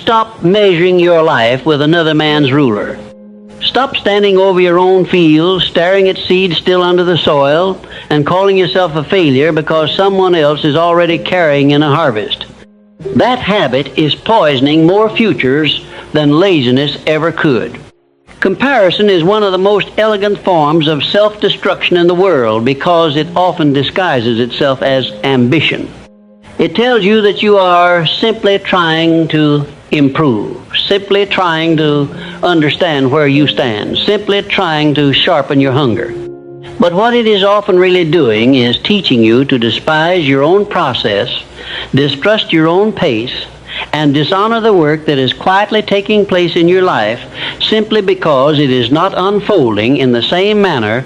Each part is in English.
stop measuring your life with another man's ruler. Stop standing over your own field, staring at seeds still under the soil, and calling yourself a failure because someone else is already carrying in a harvest. That habit is poisoning more futures than laziness ever could. Comparison is one of the most elegant forms of self-destruction in the world because it often disguises itself as ambition. It tells you that you are simply trying to improve, simply trying to understand where you stand, simply trying to sharpen your hunger. But what it is often really doing is teaching you to despise your own process, distrust your own pace, and dishonor the work that is quietly taking place in your life simply because it is not unfolding in the same manner,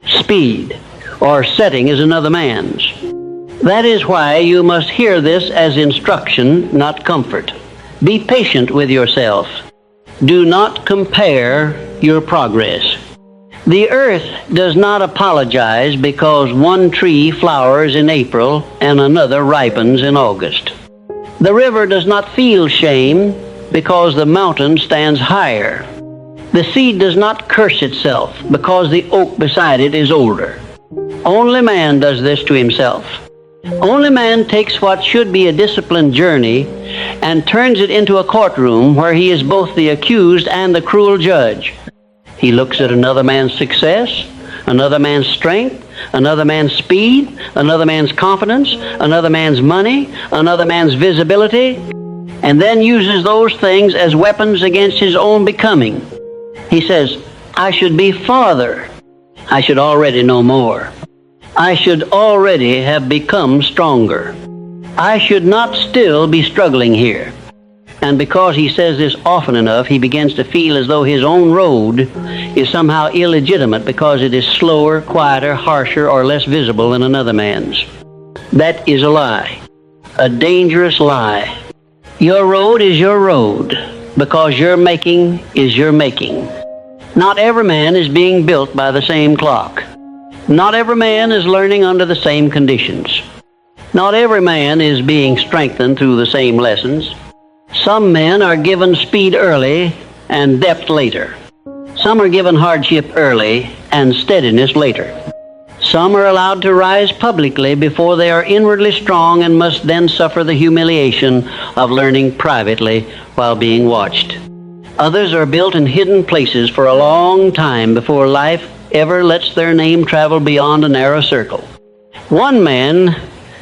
speed, or setting as another man's. That is why you must hear this as instruction, not comfort. Be patient with yourself. Do not compare your progress. The earth does not apologize because one tree flowers in April and another ripens in August. The river does not feel shame because the mountain stands higher. The seed does not curse itself because the oak beside it is older. Only man does this to himself. Only man takes what should be a disciplined journey and turns it into a courtroom where he is both the accused and the cruel judge. He looks at another man's success, another man's strength, another man's speed, another man's confidence, another man's money, another man's visibility, and then uses those things as weapons against his own becoming. He says, I should be farther. I should already know more. I should already have become stronger. I should not still be struggling here. And because he says this often enough, he begins to feel as though his own road is somehow illegitimate because it is slower, quieter, harsher, or less visible than another man's. That is a lie. A dangerous lie. Your road is your road because your making is your making. Not every man is being built by the same clock. Not every man is learning under the same conditions. Not every man is being strengthened through the same lessons. Some men are given speed early and depth later. Some are given hardship early and steadiness later. Some are allowed to rise publicly before they are inwardly strong and must then suffer the humiliation of learning privately while being watched. Others are built in hidden places for a long time before life ever lets their name travel beyond a narrow circle. One man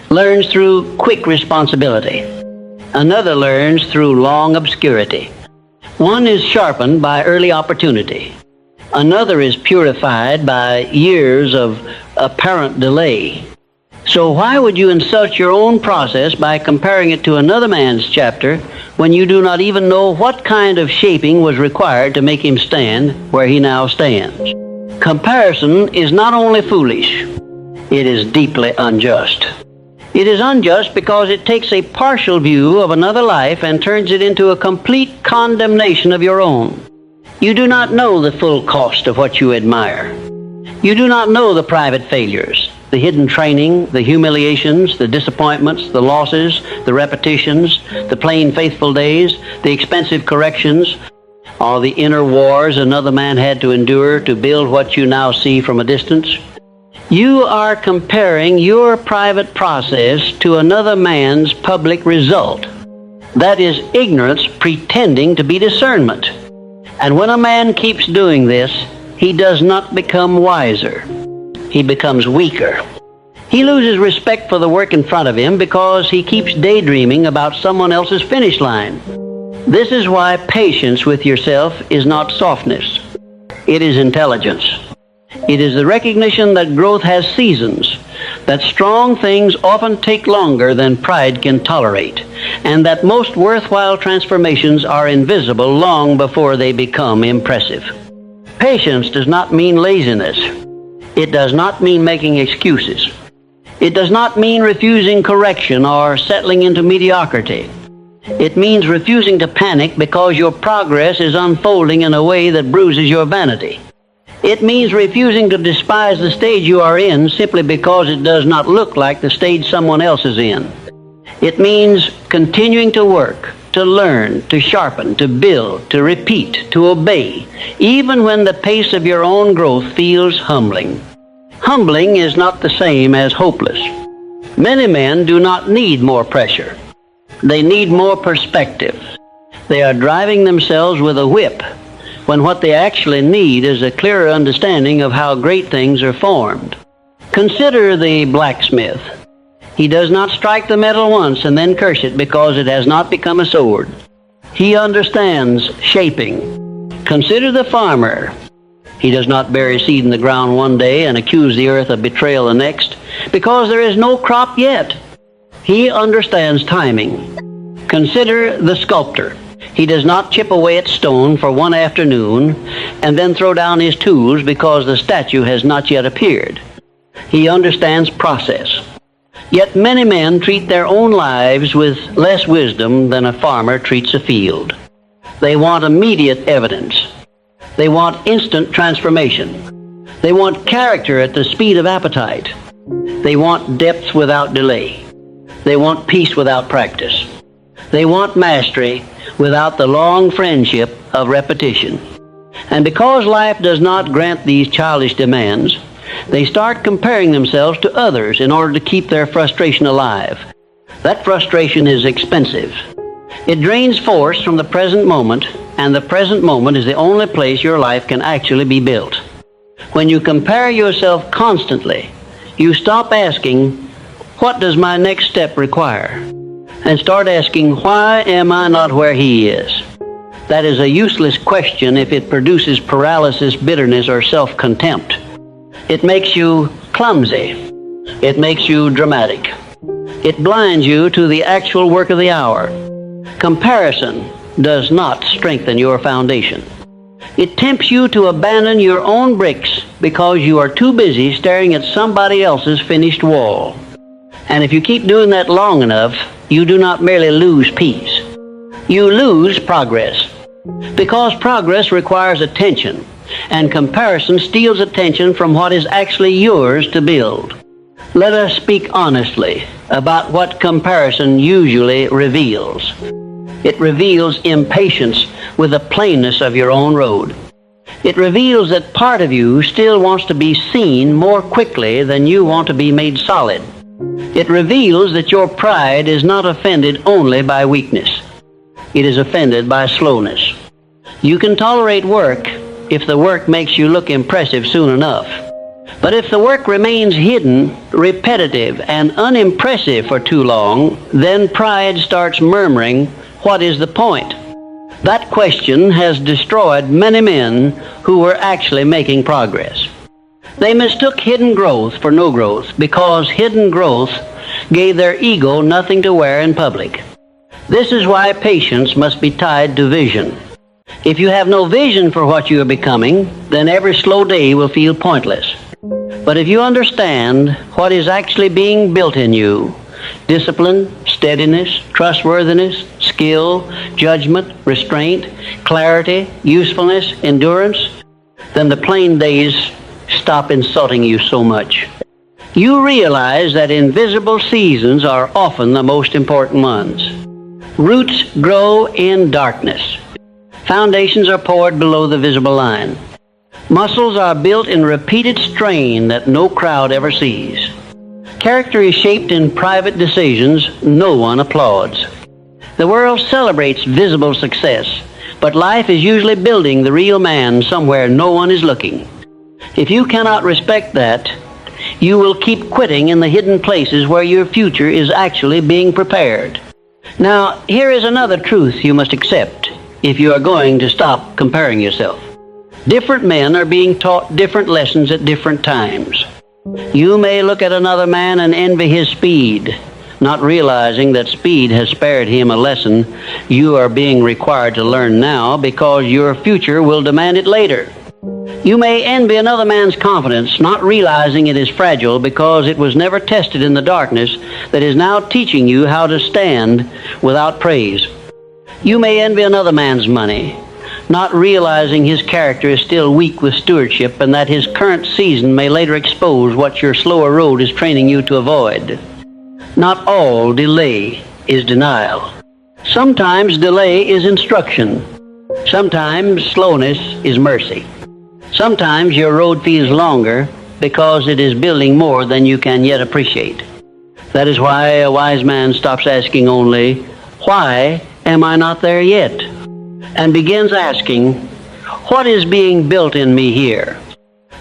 learns through quick responsibility. Another learns through long obscurity. One is sharpened by early opportunity. Another is purified by years of apparent delay. So why would you insult your own process by comparing it to another man's chapter when you do not even know what kind of shaping was required to make him stand where he now stands? Comparison is not only foolish, it is deeply unjust. It is unjust because it takes a partial view of another life and turns it into a complete condemnation of your own. You do not know the full cost of what you admire. You do not know the private failures, the hidden training, the humiliations, the disappointments, the losses, the repetitions, the plain faithful days, the expensive corrections, or the inner wars another man had to endure to build what you now see from a distance. You are comparing your private process to another man's public result. That is ignorance pretending to be discernment. And when a man keeps doing this, he does not become wiser. He becomes weaker. He loses respect for the work in front of him because he keeps daydreaming about someone else's finish line. This is why patience with yourself is not softness. It is intelligence. It is the recognition that growth has seasons, that strong things often take longer than pride can tolerate, and that most worthwhile transformations are invisible long before they become impressive. Patience does not mean laziness. It does not mean making excuses. It does not mean refusing correction or settling into mediocrity. It means refusing to panic because your progress is unfolding in a way that bruises your vanity. It means refusing to despise the stage you are in simply because it does not look like the stage someone else is in. It means continuing to work, to learn, to sharpen, to build, to repeat, to obey, even when the pace of your own growth feels humbling. Humbling is not the same as hopeless. Many men do not need more pressure. They need more perspective. They are driving themselves with a whip, when what they actually need is a clearer understanding of how great things are formed. Consider the blacksmith. He does not strike the metal once and then curse it because it has not become a sword. He understands shaping. Consider the farmer. He does not bury seed in the ground one day and accuse the earth of betrayal the next, because there is no crop yet. He understands timing. Consider the sculptor. He does not chip away at stone for one afternoon and then throw down his tools because the statue has not yet appeared. He understands process. Yet many men treat their own lives with less wisdom than a farmer treats a field. They want immediate evidence. They want instant transformation. They want character at the speed of appetite. They want depth without delay. They want peace without practice. They want mastery without the long friendship of repetition. And because life does not grant these childish demands, they start comparing themselves to others in order to keep their frustration alive. That frustration is expensive. It drains force from the present moment, and the present moment is the only place your life can actually be built. When you compare yourself constantly, you stop asking, what does my next step require? And start asking, why am I not where he is? That is a useless question if it produces paralysis, bitterness, or self-contempt. It makes you clumsy. It makes you dramatic. It blinds you to the actual work of the hour. Comparison does not strengthen your foundation. It tempts you to abandon your own bricks because you are too busy staring at somebody else's finished wall. And if you keep doing that long enough, you do not merely lose peace. You lose progress. Because progress requires attention, and comparison steals attention from what is actually yours to build. Let us speak honestly about what comparison usually reveals. It reveals impatience with the plainness of your own road. It reveals that part of you still wants to be seen more quickly than you want to be made solid. It reveals that your pride is not offended only by weakness. It is offended by slowness. You can tolerate work if the work makes you look impressive soon enough. But if the work remains hidden, repetitive, and unimpressive for too long, then pride starts murmuring, what is the point? That question has destroyed many men who were actually making progress. They mistook hidden growth for no growth because hidden growth gave their ego nothing to wear in public. This is why patience must be tied to vision. If you have no vision for what you are becoming, then every slow day will feel pointless. But if you understand what is actually being built in you, discipline, steadiness, trustworthiness, skill, judgment, restraint, clarity, usefulness, endurance, then the plain days stop insulting you so much. You realize that invisible seasons are often the most important ones. Roots grow in darkness. Foundations are poured below the visible line. Muscles are built in repeated strain that no crowd ever sees. Character is shaped in private decisions no one applauds. The world celebrates visible success, but life is usually building the real man somewhere no one is looking. If you cannot respect that, you will keep quitting in the hidden places where your future is actually being prepared. Now, here is another truth you must accept if you are going to stop comparing yourself. Different men are being taught different lessons at different times. You may look at another man and envy his speed, not realizing that speed has spared him a lesson you are being required to learn now because your future will demand it later. You may envy another man's confidence, not realizing it is fragile because it was never tested in the darkness that is now teaching you how to stand without praise. You may envy another man's money, not realizing his character is still weak with stewardship and that his current season may later expose what your slower road is training you to avoid. Not all delay is denial. Sometimes delay is instruction. Sometimes slowness is mercy. Sometimes your road feels longer because it is building more than you can yet appreciate. That is why a wise man stops asking only, "Why am I not there yet?" and begins asking, "What is being built in me here?"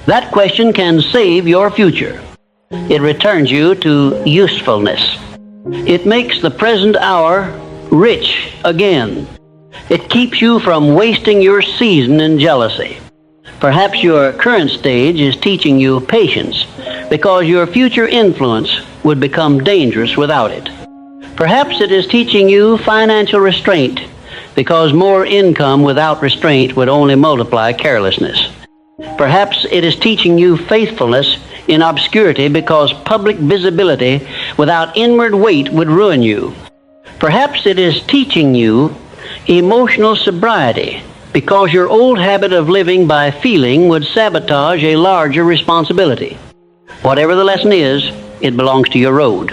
That question can save your future. It returns you to usefulness. It makes the present hour rich again. It keeps you from wasting your season in jealousy. Perhaps your current stage is teaching you patience because your future influence would become dangerous without it. Perhaps it is teaching you financial restraint because more income without restraint would only multiply carelessness. Perhaps it is teaching you faithfulness in obscurity because public visibility without inward weight would ruin you. Perhaps it is teaching you emotional sobriety because your old habit of living by feeling would sabotage a larger responsibility. Whatever the lesson is, it belongs to your road.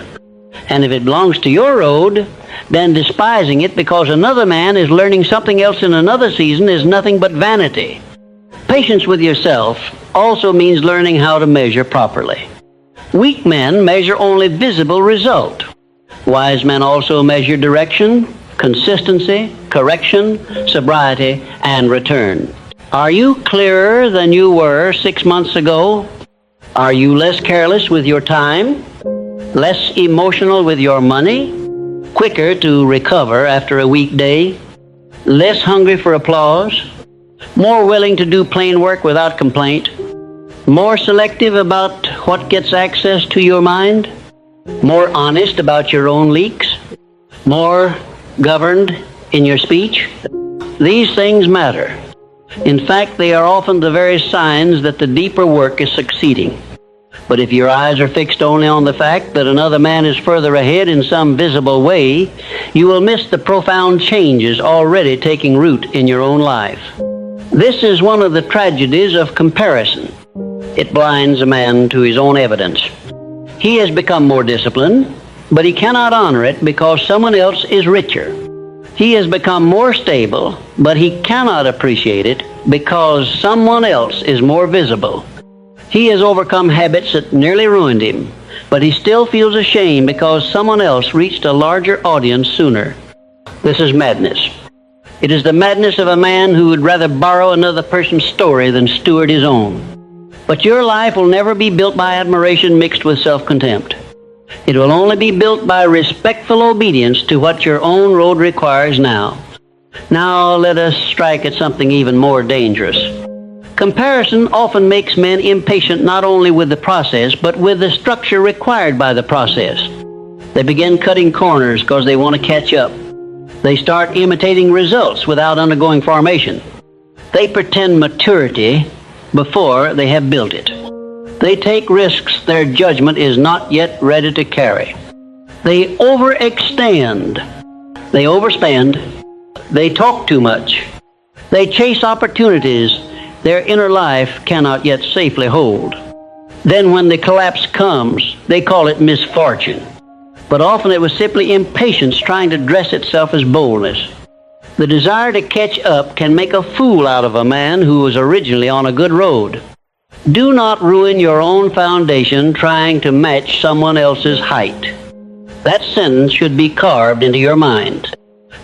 And if it belongs to your road, then despising it because another man is learning something else in another season is nothing but vanity. Patience with yourself also means learning how to measure properly. Weak men measure only visible result. Wise men also measure direction, consistency, correction, sobriety, and return. Are you clearer than you were 6 months ago? Are you less careless with your time? Less emotional with your money? Quicker to recover after a weak day? Less hungry for applause? More willing to do plain work without complaint? More selective about what gets access to your mind? More honest about your own leaks? More governed in your speech? These things matter. In fact, they are often the very signs that the deeper work is succeeding. But if your eyes are fixed only on the fact that another man is further ahead in some visible way, you will miss the profound changes already taking root in your own life. This is one of the tragedies of comparison. It blinds a man to his own evidence. He has become more disciplined, but he cannot honor it because someone else is richer. He has become more stable, but he cannot appreciate it because someone else is more visible. He has overcome habits that nearly ruined him, but he still feels ashamed because someone else reached a larger audience sooner. This is madness. It is the madness of a man who would rather borrow another person's story than steward his own. But your life will never be built by admiration mixed with self-contempt. It will only be built by respectful obedience to what your own road requires now. Now let us strike at something even more dangerous. Comparison often makes men impatient not only with the process, but with the structure required by the process. They begin cutting corners because they want to catch up. They start imitating results without undergoing formation. They pretend maturity before they have built it. They take risks their judgment is not yet ready to carry. They overextend. They overspend. They talk too much. They chase opportunities their inner life cannot yet safely hold. Then when the collapse comes, they call it misfortune. But often it was simply impatience trying to dress itself as boldness. The desire to catch up can make a fool out of a man who was originally on a good road. Do not ruin your own foundation trying to match someone else's height. That sentence should be carved into your mind.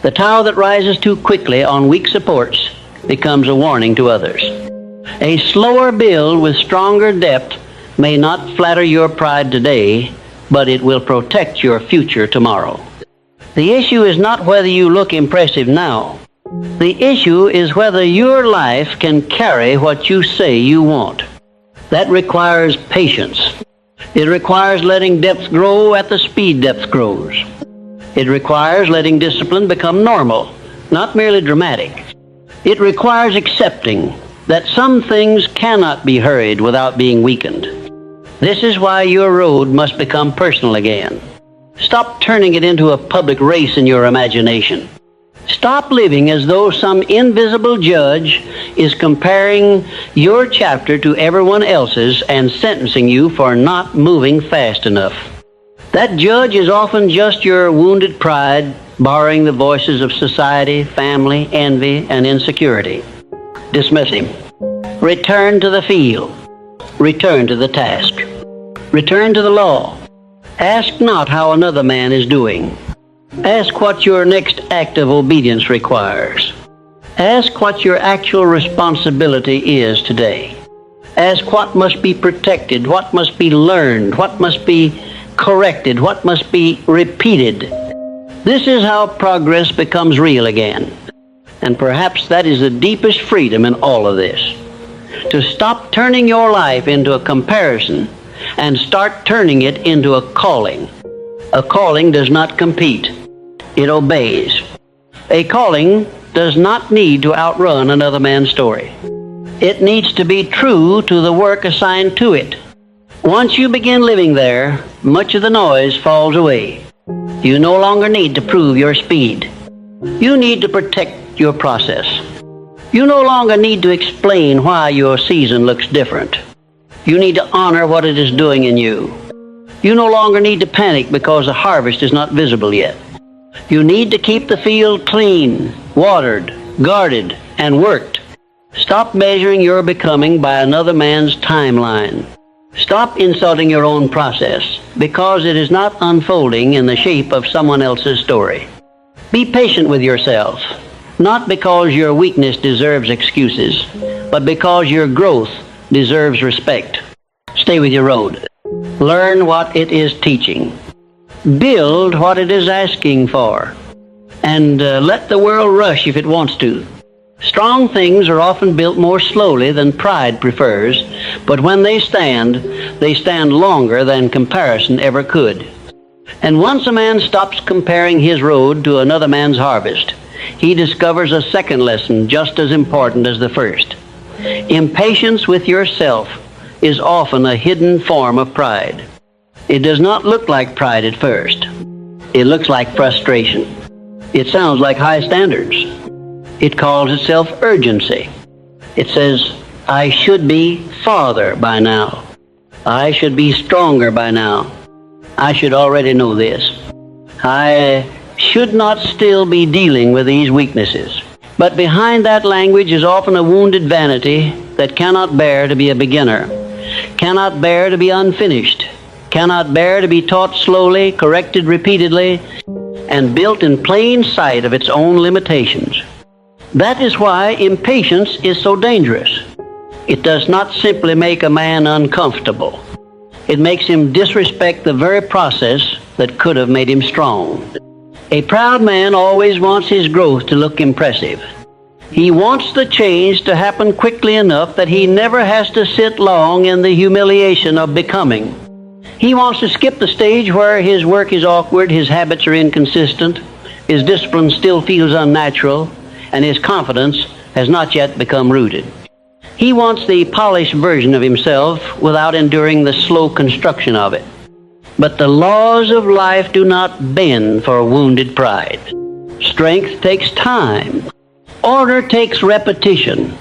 The tower that rises too quickly on weak supports becomes a warning to others. A slower build with stronger depth may not flatter your pride today, but it will protect your future tomorrow. The issue is not whether you look impressive now. The issue is whether your life can carry what you say you want. That requires patience. It requires letting depth grow at the speed depth grows. It requires letting discipline become normal, not merely dramatic. It requires accepting that some things cannot be hurried without being weakened. This is why your road must become personal again. Stop turning it into a public race in your imagination. Stop living as though some invisible judge is comparing your chapter to everyone else's and sentencing you for not moving fast enough. That judge is often just your wounded pride, borrowing the voices of society, family, envy, and insecurity. Dismiss him. Return to the field. Return to the task. Return to the law. Ask not how another man is doing. Ask what your next act of obedience requires. Ask what your actual responsibility is today. Ask what must be protected, what must be learned, what must be corrected, what must be repeated. This is how progress becomes real again. And perhaps that is the deepest freedom in all of this. To stop turning your life into a comparison and start turning it into a calling. A calling does not compete. It obeys. A calling does not need to outrun another man's story. It needs to be true to the work assigned to it. Once you begin living there, much of the noise falls away. You no longer need to prove your speed. You need to protect your process. You no longer need to explain why your season looks different. You need to honor what it is doing in you. You no longer need to panic because the harvest is not visible yet. You need to keep the field clean, watered, guarded, and worked. Stop measuring your becoming by another man's timeline. Stop insulting your own process because it is not unfolding in the shape of someone else's story. Be patient with yourself, not because your weakness deserves excuses, but because your growth deserves respect. Stay with your road. Learn what it is teaching. Build what it is asking for. And let the world rush if it wants to. Strong things are often built more slowly than pride prefers, but when they stand longer than comparison ever could. And once a man stops comparing his road to another man's harvest, he discovers a second lesson just as important as the first. Impatience with yourself is often a hidden form of pride. It does not look like pride at first. It looks like frustration. It sounds like high standards. It calls itself urgency. It says, I should be farther by now. I should be stronger by now. I should already know this. I should not still be dealing with these weaknesses. But behind that language is often a wounded vanity that cannot bear to be a beginner, cannot bear to be unfinished, cannot bear to be taught slowly, corrected repeatedly, and built in plain sight of its own limitations. That is why impatience is so dangerous. It does not simply make a man uncomfortable. It makes him disrespect the very process that could have made him strong. A proud man always wants his growth to look impressive. He wants the change to happen quickly enough that he never has to sit long in the humiliation of becoming. He wants to skip the stage where his work is awkward, his habits are inconsistent, his discipline still feels unnatural, and his confidence has not yet become rooted. He wants the polished version of himself without enduring the slow construction of it. But the laws of life do not bend for wounded pride. Strength takes time. Order takes repetition.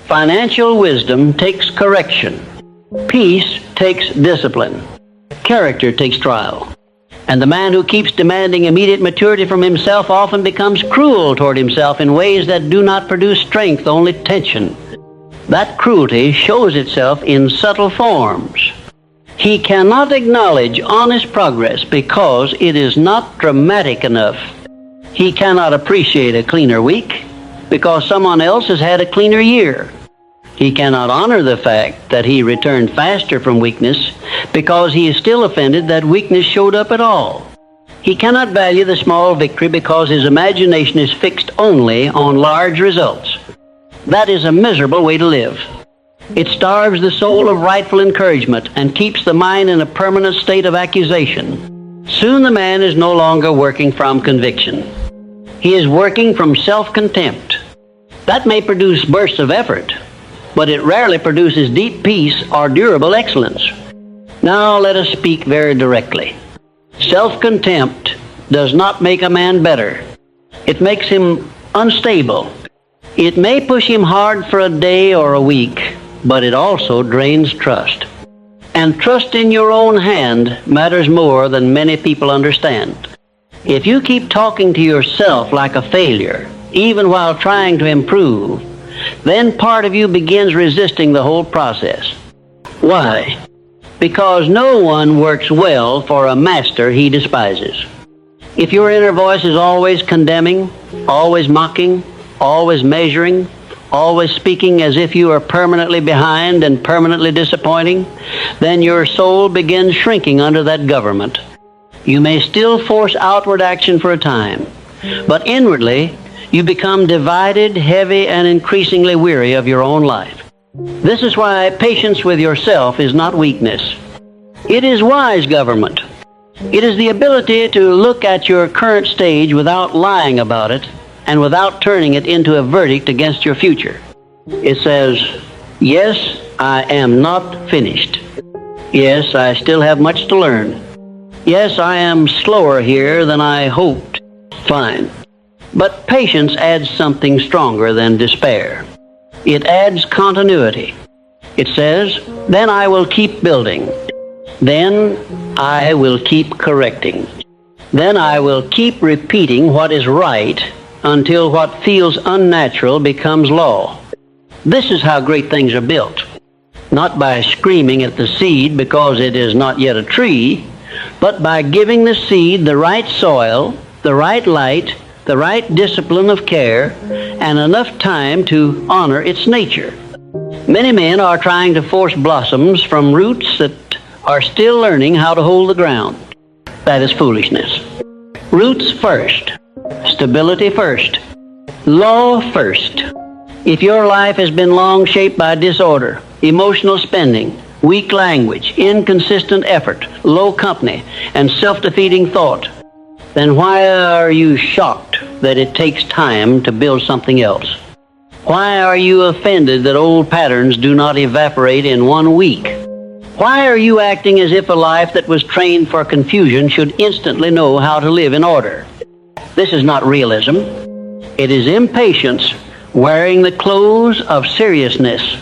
Financial wisdom takes correction. Peace takes discipline. Character takes trial. And the man who keeps demanding immediate maturity from himself often becomes cruel toward himself in ways that do not produce strength, only tension. That cruelty shows itself in subtle forms. He cannot acknowledge honest progress because it is not dramatic enough. He cannot appreciate a cleaner week because someone else has had a cleaner year. He cannot honor the fact that he returned faster from weakness because he is still offended that weakness showed up at all. He cannot value the small victory because his imagination is fixed only on large results. That is a miserable way to live. It starves the soul of rightful encouragement and keeps the mind in a permanent state of accusation. Soon the man is no longer working from conviction. He is working from self-contempt. That may produce bursts of effort, but it rarely produces deep peace or durable excellence. Now let us speak very directly. Self-contempt does not make a man better. It makes him unstable. It may push him hard for a day or a week, but it also drains trust. And trust in your own hand matters more than many people understand. If you keep talking to yourself like a failure, even while trying to improve, then part of you begins resisting the whole process. Why? Because no one works well for a master he despises. If your inner voice is always condemning, always mocking, always measuring, always speaking as if you are permanently behind and permanently disappointing, then your soul begins shrinking under that government. You may still force outward action for a time, but inwardly you become divided, heavy, and increasingly weary of your own life. This is why patience with yourself is not weakness. It is wise government. It is the ability to look at your current stage without lying about it and without turning it into a verdict against your future. It says, yes, I am not finished. Yes, I still have much to learn. Yes, I am slower here than I hoped. Fine. But patience adds something stronger than despair. It adds continuity. It says, then I will keep building. Then I will keep correcting. Then I will keep repeating what is right until what feels unnatural becomes law. This is how great things are built. Not by screaming at the seed because it is not yet a tree, but by giving the seed the right soil, the right light, the right discipline of care, and enough time to honor its nature. Many men are trying to force blossoms from roots that are still learning how to hold the ground. That is foolishness. Roots first. Stability first. Law first. If your life has been long shaped by disorder, emotional spending, weak language, inconsistent effort, low company, and self-defeating thought, then why are you shocked that it takes time to build something else? Why are you offended that old patterns do not evaporate in 1 week? Why are you acting as if a life that was trained for confusion should instantly know how to live in order? This is not realism. It is impatience wearing the clothes of seriousness.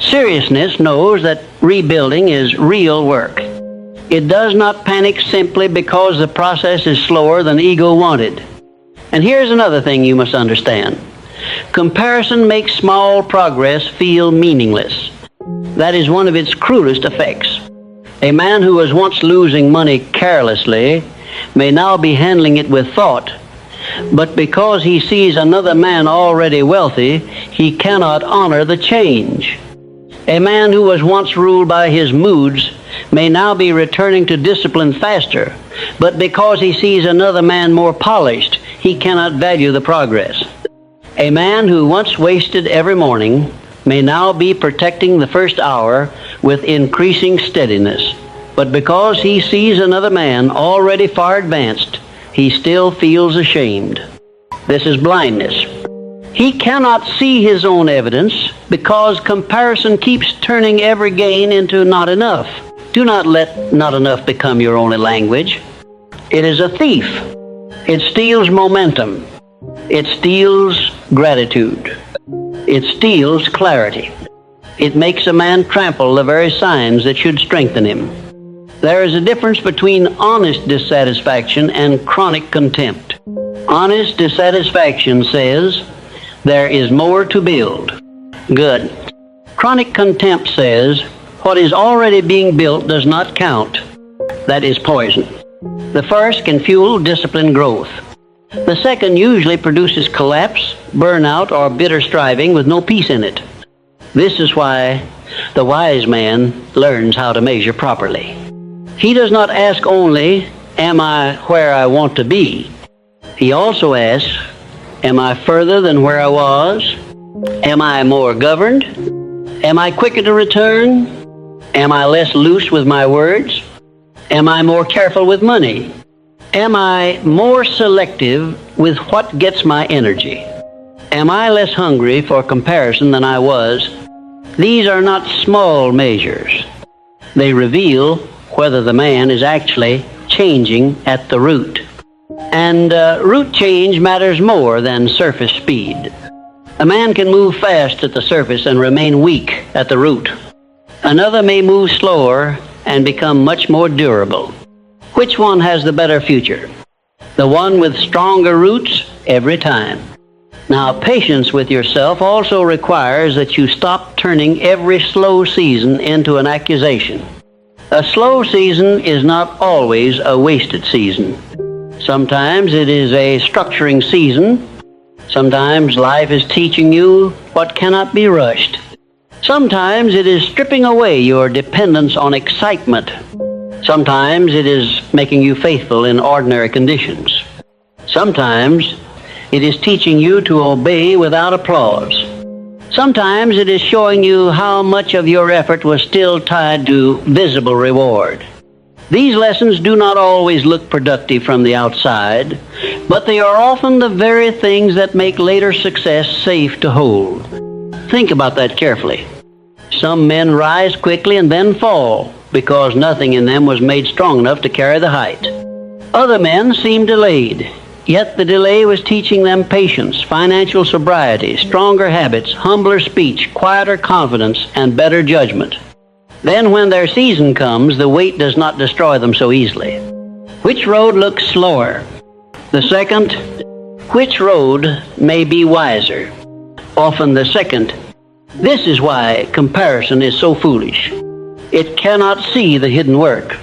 Seriousness knows that rebuilding is real work. It does not panic simply because the process is slower than ego wanted. And here's another thing you must understand. Comparison makes small progress feel meaningless. That is one of its cruelest effects. A man who was once losing money carelessly may now be handling it with thought, but because he sees another man already wealthy, he cannot honor the change. A man who was once ruled by his moods may now be returning to discipline faster, but because he sees another man more polished, he cannot value the progress. A man who once wasted every morning may now be protecting the first hour with increasing steadiness, but because he sees another man already far advanced, he still feels ashamed. This is blindness. He cannot see his own evidence because comparison keeps turning every gain into not enough. Do not let not enough become your only language. It is a thief. It steals momentum. It steals gratitude. It steals clarity. It makes a man trample the very signs that should strengthen him. There is a difference between honest dissatisfaction and chronic contempt. Honest dissatisfaction says, there is more to build. Good. Chronic contempt says, what is already being built does not count. That is poison. The first can fuel disciplined growth. The second usually produces collapse, burnout, or bitter striving with no peace in it. This is why the wise man learns how to measure properly. He does not ask only, am I where I want to be? He also asks, am I further than where I was? Am I more governed? Am I quicker to return? Am I less loose with my words? Am I more careful with money? Am I more selective with what gets my energy? Am I less hungry for comparison than I was? These are not small measures. They reveal whether the man is actually changing at the root. And root change matters more than surface speed. A man can move fast at the surface and remain weak at the root. Another may move slower and become much more durable. Which one has the better future? The one with stronger roots every time. Now, patience with yourself also requires that you stop turning every slow season into an accusation. A slow season is not always a wasted season. Sometimes it is a structuring season. Sometimes life is teaching you what cannot be rushed. Sometimes it is stripping away your dependence on excitement. Sometimes it is making you faithful in ordinary conditions. Sometimes it is teaching you to obey without applause. Sometimes it is showing you how much of your effort was still tied to visible reward. These lessons do not always look productive from the outside, but they are often the very things that make later success safe to hold. Think about that carefully. Some men rise quickly and then fall because nothing in them was made strong enough to carry the height. Other men seem delayed, yet the delay was teaching them patience, financial sobriety, stronger habits, humbler speech, quieter confidence, and better judgment. Then when their season comes, the weight does not destroy them so easily. Which road looks slower? The second. Which road may be wiser? Often the second. This is why comparison is so foolish. It cannot see the hidden work.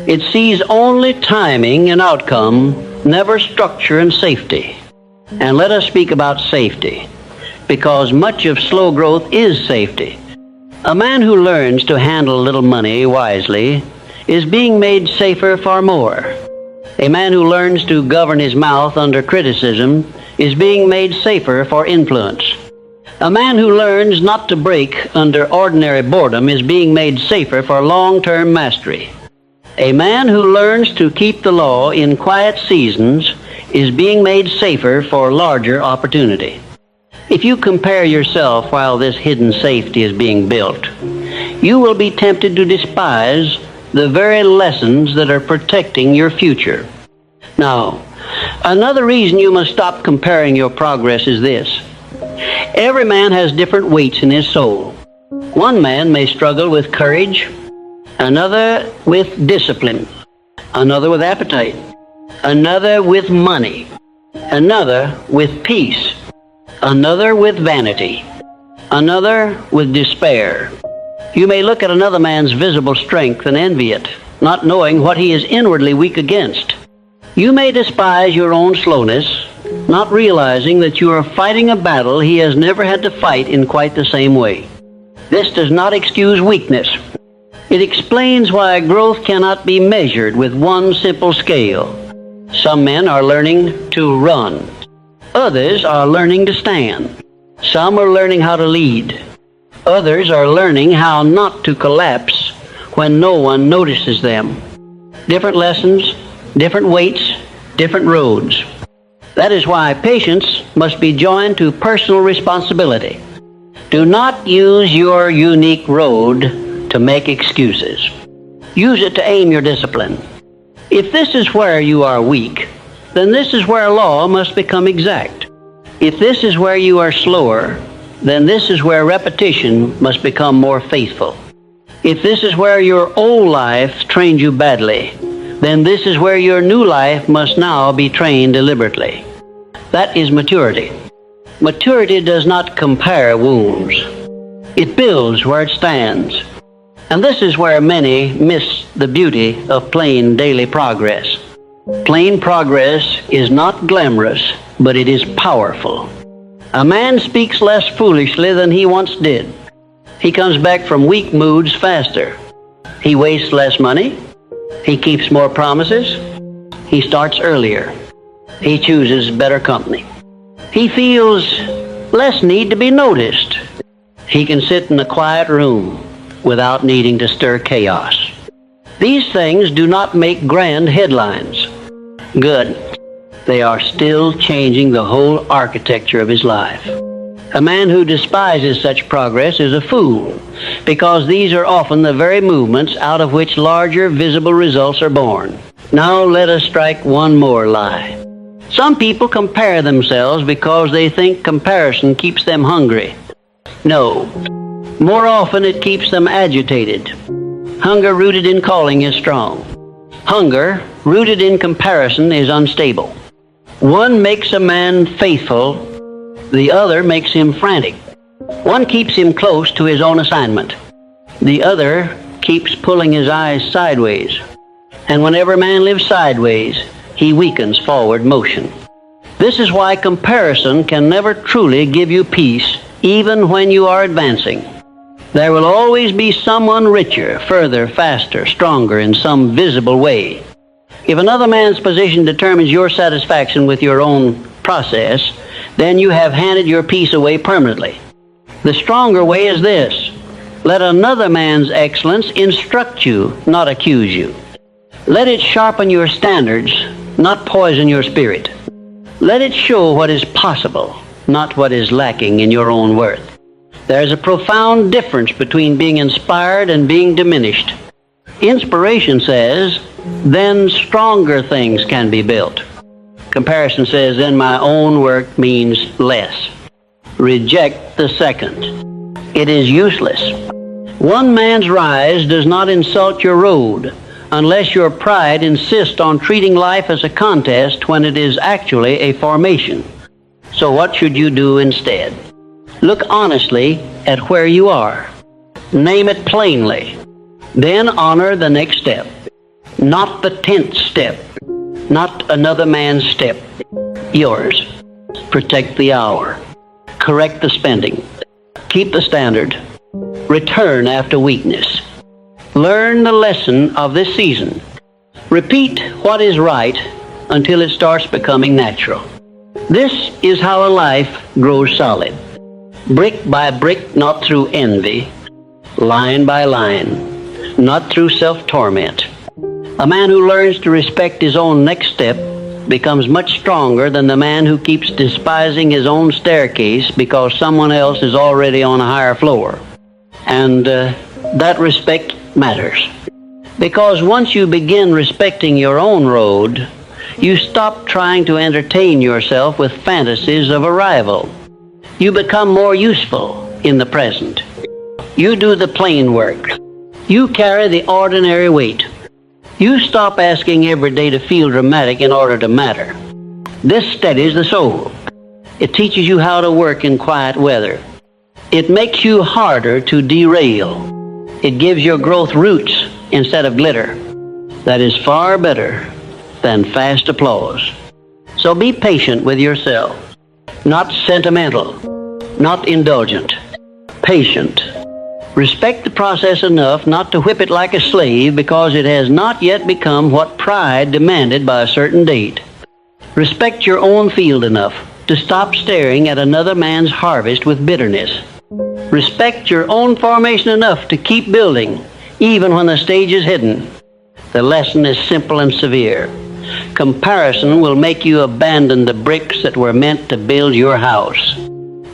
It sees only timing and outcome, never structure and safety. And let us speak about safety, because much of slow growth is safety. A man who learns to handle little money wisely is being made safer for more. A man who learns to govern his mouth under criticism is being made safer for influence. A man who learns not to break under ordinary boredom is being made safer for long-term mastery. A man who learns to keep the law in quiet seasons is being made safer for larger opportunity. If you compare yourself while this hidden safety is being built, you will be tempted to despise the very lessons that are protecting your future. Now, another reason you must stop comparing your progress is this. Every man has different weights in his soul. One man may struggle with courage, another with discipline, another with appetite, another with money, another with peace, another with vanity, another with despair. You may look at another man's visible strength and envy it, not knowing what he is inwardly weak against. You may despise your own slowness, not realizing that you are fighting a battle he has never had to fight in quite the same way. This does not excuse weakness. It explains why growth cannot be measured with one simple scale. Some men are learning to run. Others are learning to stand. Some are learning how to lead. Others are learning how not to collapse when no one notices them. Different lessons, different weights, different roads. That is why patience must be joined to personal responsibility. Do not use your unique road to make excuses. Use it to aim your discipline. If this is where you are weak, then this is where law must become exact. If this is where you are slower, then this is where repetition must become more faithful. If this is where your old life trained you badly, then this is where your new life must now be trained deliberately. That is maturity. Maturity does not compare wounds. It builds where it stands. And this is where many miss the beauty of plain daily progress. Plain progress is not glamorous, but it is powerful. A man speaks less foolishly than he once did. He comes back from weak moods faster. He wastes less money. He keeps more promises. He starts earlier. He chooses better company. He feels less need to be noticed. He can sit in a quiet room without needing to stir chaos. These things do not make grand headlines. Good. They are still changing the whole architecture of his life. A man who despises such progress is a fool, because these are often the very movements out of which larger visible results are born. Now let us strike one more lie. Some people compare themselves because they think comparison keeps them hungry. No. More often it keeps them agitated. Hunger rooted in calling is strong. Hunger rooted in comparison is unstable. One makes a man faithful, the other makes him frantic. One keeps him close to his own assignment. The other keeps pulling his eyes sideways. And whenever a man lives sideways, he weakens forward motion. This is why comparison can never truly give you peace, even when you are advancing. There will always be someone richer, further, faster, stronger in some visible way. If another man's position determines your satisfaction with your own process, then you have handed your peace away permanently. The stronger way is this: let another man's excellence instruct you, not accuse you. Let it sharpen your standards, not poison your spirit. Let it show what is possible, not what is lacking in your own worth. There's a profound difference between being inspired and being diminished. Inspiration says, then stronger things can be built. Comparison says, then my own work means less. Reject the second. It is useless. One man's rise does not insult your road unless your pride insists on treating life as a contest when it is actually a formation. So what should you do instead? Look honestly at where you are. Name it plainly. Then honor the next step. Not the 10th step. Not another man's step. Yours. Protect the hour. Correct the spending. Keep the standard. Return after weakness. Learn the lesson of this season. Repeat what is right until it starts becoming natural. This is how a life grows solid. Brick by brick, not through envy. Line by line, not through self-torment. A man who learns to respect his own next step becomes much stronger than the man who keeps despising his own staircase because someone else is already on a higher floor. And that respect matters. Because once you begin respecting your own road, you stop trying to entertain yourself with fantasies of arrival. You become more useful in the present. You do the plain work. You carry the ordinary weight. You stop asking every day to feel dramatic in order to matter. This steadies the soul. It teaches you how to work in quiet weather. It makes you harder to derail. It gives your growth roots instead of glitter. That is far better than fast applause. So be patient with yourself. Not sentimental, not indulgent. Patient. Respect the process enough not to whip it like a slave because it has not yet become what pride demanded by a certain date. Respect your own field enough to stop staring at another man's harvest with bitterness. Respect your own formation enough to keep building, even when the stage is hidden. The lesson is simple and severe. Comparison will make you abandon the bricks that were meant to build your house.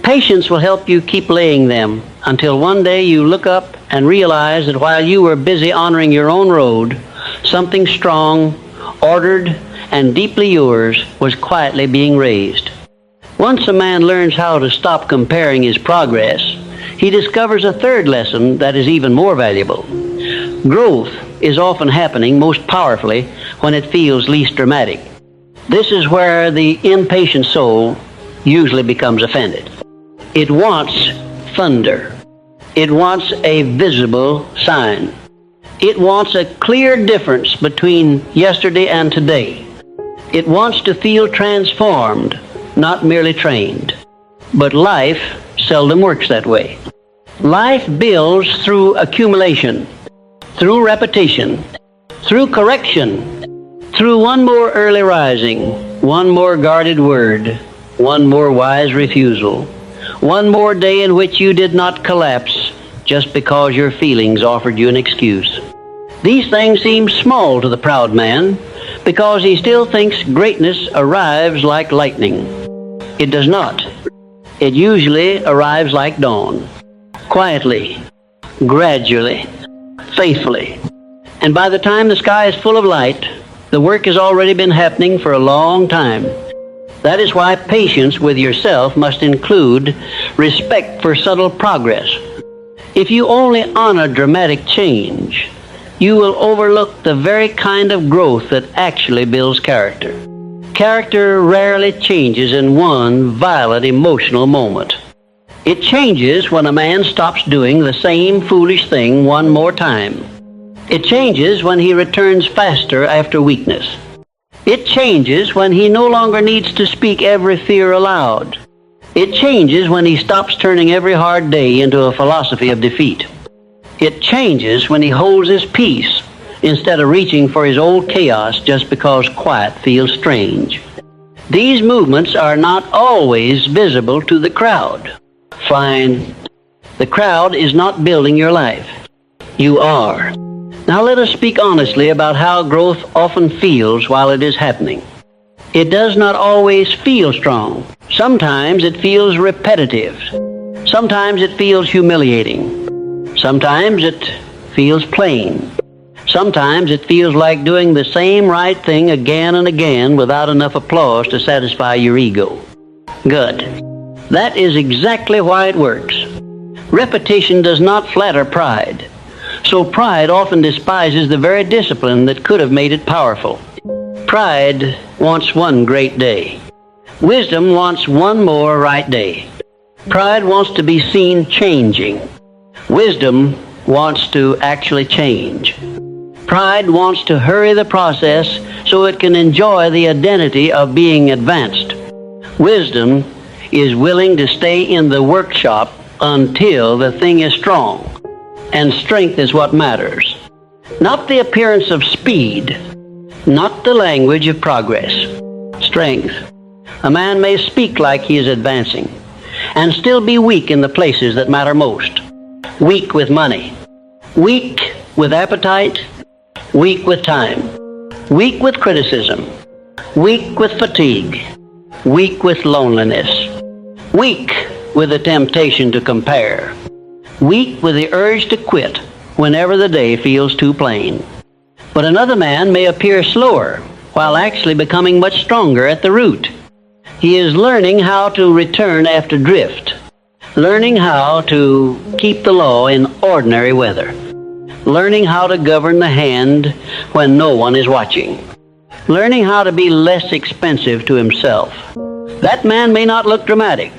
Patience will help you keep laying them until one day you look up and realize that while you were busy honoring your own road, something strong, ordered, and deeply yours was quietly being raised. Once a man learns how to stop comparing his progress, he discovers a third lesson that is even more valuable. Growth is often happening most powerfully when it feels least dramatic. This is where the impatient soul usually becomes offended. It wants thunder. It wants a visible sign. It wants a clear difference between yesterday and today. It wants to feel transformed, not merely trained. But life seldom works that way. Life builds through accumulation, through repetition, through correction, through one more early rising, one more guarded word, one more wise refusal, one more day in which you did not collapse just because your feelings offered you an excuse. These things seem small to the proud man because he still thinks greatness arrives like lightning. It does not. It usually arrives like dawn, quietly, gradually, faithfully. And by the time the sky is full of light, the work has already been happening for a long time. That is why patience with yourself must include respect for subtle progress. If you only honor dramatic change, you will overlook the very kind of growth that actually builds character. Character rarely changes in one violent emotional moment. It changes when a man stops doing the same foolish thing one more time. It changes when he returns faster after weakness. It changes when he no longer needs to speak every fear aloud. It changes when he stops turning every hard day into a philosophy of defeat. It changes when he holds his peace instead of reaching for his old chaos just because quiet feels strange. These movements are not always visible to the crowd. Fine. The crowd is not building your life. You are. Now let us speak honestly about how growth often feels while it is happening. It does not always feel strong. Sometimes it feels repetitive. Sometimes it feels humiliating. Sometimes it feels plain. Sometimes it feels like doing the same right thing again and again without enough applause to satisfy your ego. Good. That is exactly why it works. Repetition does not flatter pride. So pride often despises the very discipline that could have made it powerful. Pride wants one great day. Wisdom wants one more right day. Pride wants to be seen changing. Wisdom wants to actually change. Pride wants to hurry the process so it can enjoy the identity of being advanced. Wisdom is willing to stay in the workshop until the thing is strong, and strength is what matters. Not the appearance of speed, not the language of progress. Strength. A man may speak like he is advancing, and still be weak in the places that matter most. Weak with money. Weak with appetite. Weak with time. Weak with criticism. Weak with fatigue. Weak with loneliness. Weak with the temptation to compare. Weak with the urge to quit whenever the day feels too plain. But another man may appear slower while actually becoming much stronger at the root. He is learning how to return after drift, learning how to keep the law in ordinary weather, learning how to govern the hand when no one is watching, learning how to be less expensive to himself. That man may not look dramatic,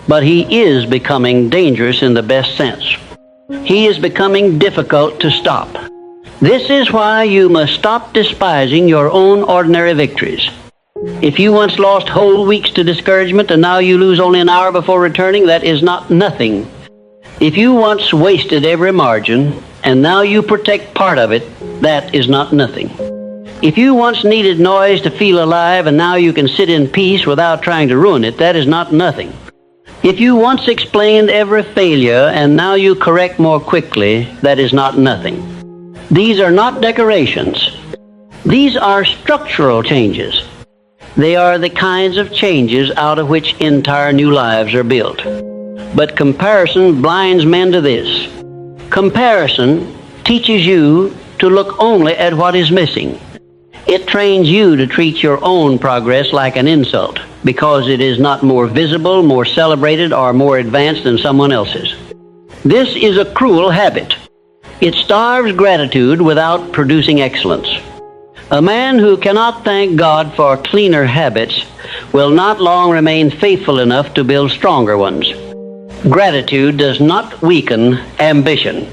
but he is becoming dangerous in the best sense. He is becoming difficult to stop. This is why you must stop despising your own ordinary victories. If you once lost whole weeks to discouragement and now you lose only an hour before returning, that is not nothing. If you once wasted every margin and now you protect part of it, that is not nothing. If you once needed noise to feel alive and now you can sit in peace without trying to ruin it, that is not nothing. If you once explained every failure and now you correct more quickly, that is not nothing. These are not decorations. These are structural changes. They are the kinds of changes out of which entire new lives are built. But comparison blinds men to this. Comparison teaches you to look only at what is missing. It trains you to treat your own progress like an insult because it is not more visible, more celebrated, or more advanced than someone else's. This is a cruel habit. It starves gratitude without producing excellence. A man who cannot thank God for cleaner habits will not long remain faithful enough to build stronger ones. Gratitude does not weaken ambition.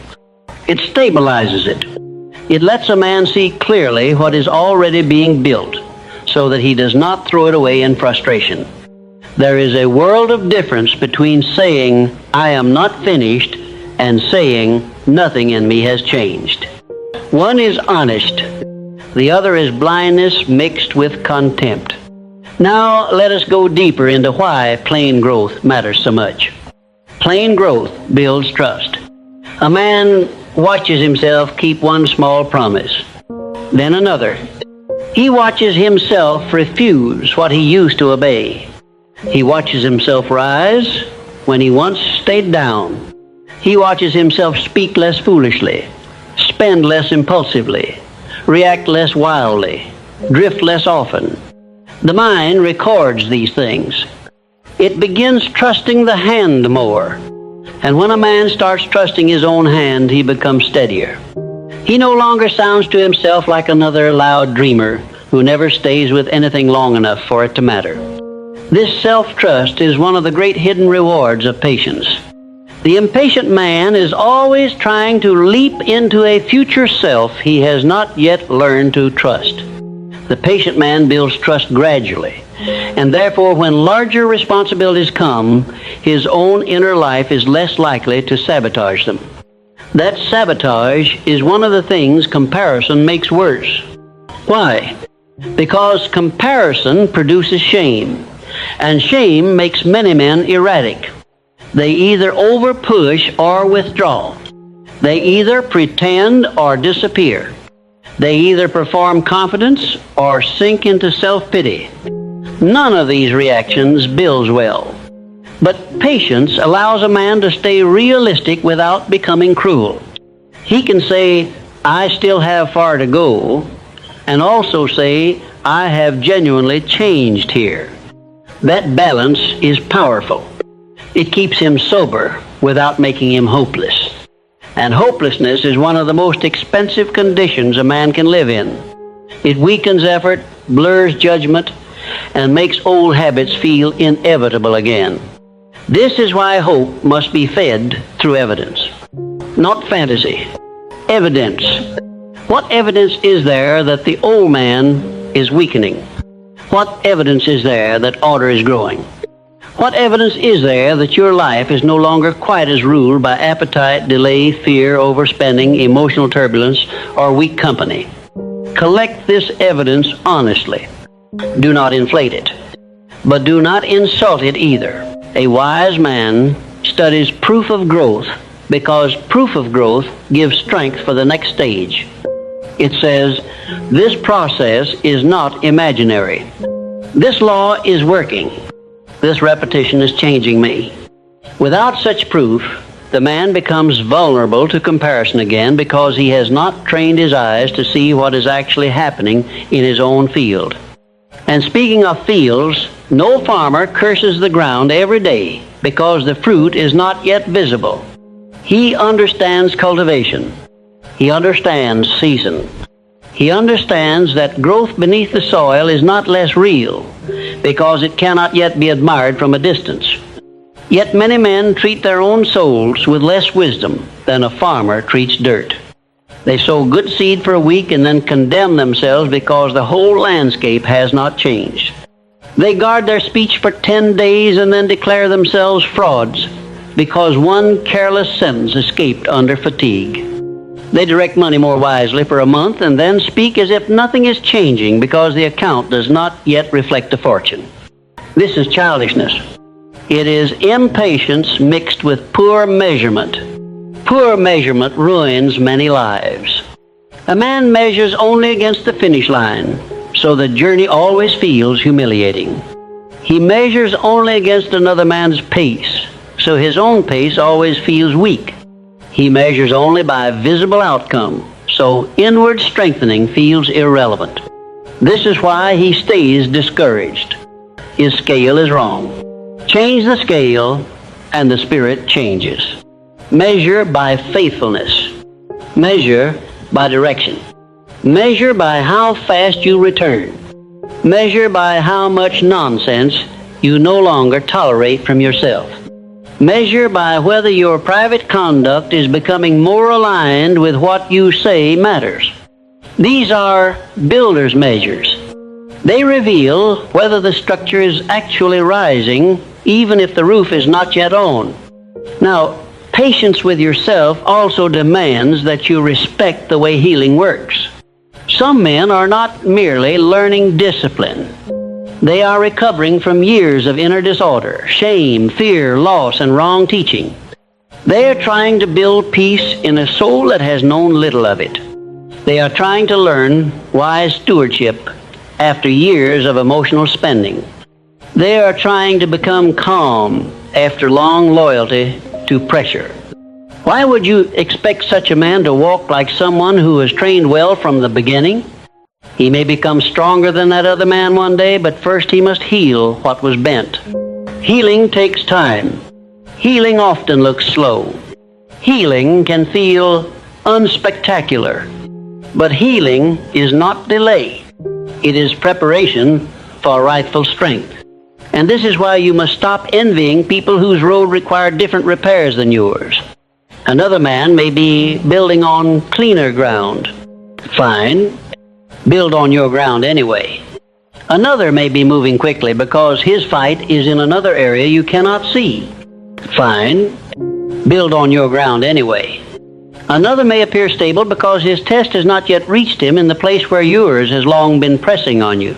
It stabilizes it. It lets a man see clearly what is already being built so that he does not throw it away in frustration. There is a world of difference between saying, "I am not finished," and saying, "Nothing in me has changed." One is honest. The other is blindness mixed with contempt. Now let us go deeper into why plain growth matters so much. Plain growth builds trust. A man watches himself keep one small promise, then another. He watches himself refuse what he used to obey. He watches himself rise when he once stayed down. He watches himself speak less foolishly, spend less impulsively, react less wildly, drift less often. The mind records these things. It begins trusting the hand more. And when a man starts trusting his own hand, he becomes steadier. He no longer sounds to himself like another loud dreamer who never stays with anything long enough for it to matter. This self-trust is one of the great hidden rewards of patience. The impatient man is always trying to leap into a future self he has not yet learned to trust. The patient man builds trust gradually, and therefore when larger responsibilities come, his own inner life is less likely to sabotage them. That sabotage is one of the things comparison makes worse. Why? Because comparison produces shame, and shame makes many men erratic. They either over-push or withdraw. They either pretend or disappear. They either perform confidence or sink into self-pity. None of these reactions builds well. But patience allows a man to stay realistic without becoming cruel. He can say, "I still have far to go," and also say, "I have genuinely changed here." That balance is powerful. It keeps him sober without making him hopeless. And hopelessness is one of the most expensive conditions a man can live in. It weakens effort, blurs judgment, and makes old habits feel inevitable again. This is why hope must be fed through evidence. Not fantasy. Evidence. What evidence is there that the old man is weakening? What evidence is there that order is growing? What evidence is there that your life is no longer quite as ruled by appetite, delay, fear, overspending, emotional turbulence, or weak company? Collect this evidence honestly. Do not inflate it, but do not insult it either. A wise man studies proof of growth because proof of growth gives strength for the next stage. It says, "This process is not imaginary. This law is working. This repetition is changing me." Without such proof, the man becomes vulnerable to comparison again because he has not trained his eyes to see what is actually happening in his own field. And speaking of fields, no farmer curses the ground every day because the fruit is not yet visible. He understands cultivation. He understands season. He understands that growth beneath the soil is not less real because it cannot yet be admired from a distance. Yet many men treat their own souls with less wisdom than a farmer treats dirt. They sow good seed for a week and then condemn themselves because the whole landscape has not changed. They guard their speech for 10 days and then declare themselves frauds because one careless sentence escaped under fatigue. They direct money more wisely for a month and then speak as if nothing is changing because the account does not yet reflect a fortune. This is childishness. It is impatience mixed with poor measurement. Poor measurement ruins many lives. A man measures only against the finish line, so the journey always feels humiliating. He measures only against another man's pace, so his own pace always feels weak. He measures only by visible outcome, so inward strengthening feels irrelevant. This is why he stays discouraged. His scale is wrong. Change the scale, and the spirit changes. Measure by faithfulness. Measure by direction. Measure by how fast you return. Measure by how much nonsense you no longer tolerate from yourself. Measure by whether your private conduct is becoming more aligned with what you say matters. These are builder's measures. They reveal whether the structure is actually rising, even if the roof is not yet on. Now, patience with yourself also demands that you respect the way healing works. Some men are not merely learning discipline. They are recovering from years of inner disorder, shame, fear, loss, and wrong teaching. They are trying to build peace in a soul that has known little of it. They are trying to learn wise stewardship after years of emotional spending. They are trying to become calm after long loyalty to pressure. Why would you expect such a man to walk like someone who was trained well from the beginning? He may become stronger than that other man one day, but first he must heal what was bent. Healing takes time. Healing often looks slow. Healing can feel unspectacular. But healing is not delay. It is preparation for rightful strength. And this is why you must stop envying people whose road required different repairs than yours. Another man may be building on cleaner ground. Fine. Build on your ground anyway. Another may be moving quickly because his fight is in another area you cannot see. Fine. Build on your ground anyway. Another may appear stable because his test has not yet reached him in the place where yours has long been pressing on you.